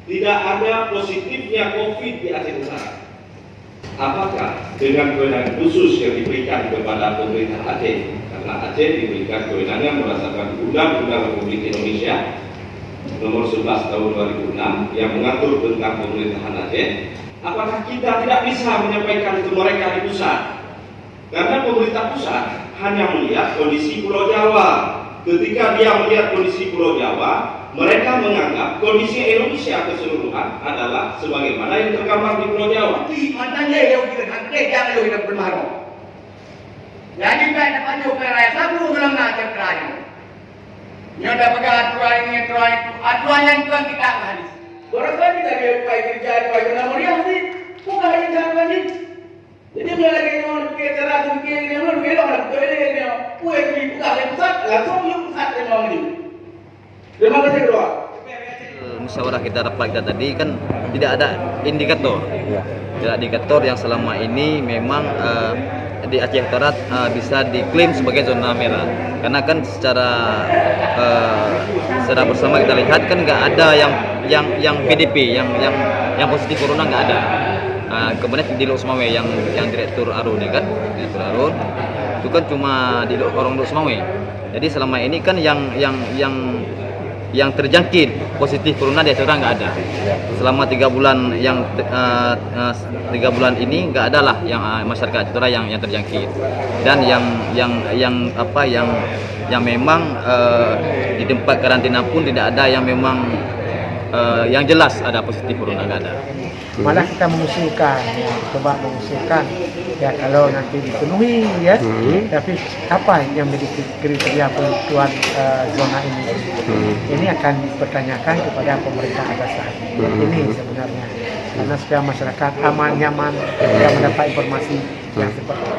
tidak ada positifnya COVID di Aceh Utara. Apakah dengan kewenangan khusus yang diberikan kepada pemerintah Aceh, karena Aceh diberikan kewenangan berdasarkan Undang-Undang Republik Indonesia Nomor 11 Tahun 2006 yang mengatur tentang pemerintahan Aceh, apakah kita tidak bisa menyampaikan ke mereka di pusat? Karena pemerintah pusat hanya melihat kondisi Pulau Jawa. Ketika dia melihat kondisi Pulau Jawa, mereka menganggap kondisi Indonesia keseluruhan adalah sebagaimana yang tergambar di Pulau Jawa. Mantannya yang kita kantor jangan lo hidup bermahrum. Jadi kita dapat juga raya satu dalam ngajar terakhir. Yang dapat aturan ini aturan itu aturan yang Tuhan kita hadis. Barangkali dari upaya kerja upaya kenapa dia sih? Bukan hanya jangan lagi. Jadi lagi orang kita cara mungkin orang kita orang betul ini kue ini bukan yang besar langsung yang besar memang ini. Terima kasih doa. Musyawarah kita rapat kita tadi kan tidak ada indikator, tidak indikator yang selama ini memang di Aceh Utara bisa diklaim sebagai zona merah. Karena kan secara bersama kita lihat kan nggak ada yang PDP, yang positif corona nggak ada. Kemudian di Lok Sumawe yang Direktur Arun ya kan, Direktur Arun itu kan cuma di orang Lok Sumawe. Jadi selama ini kan yang terjangkit positif corona di Aceh Utara nggak ada. Selama 3 bulan 3 bulan ini nggak ada lah yang masyarakat Aceh Utara yang terjangkit. Dan yang memang di tempat karantina pun tidak ada yang memang yang jelas ada positif corona, nggak ada. Malah kita mengusulkan, ya, coba mengusulkan ya kalau nanti dipenuhi ya, tapi apa yang menjadi kriteria penentuan zona ini? Ini akan dipertanyakan kepada pemerintah atasan. Ini sebenarnya karena supaya masyarakat aman nyaman, mendapat informasi yang seperti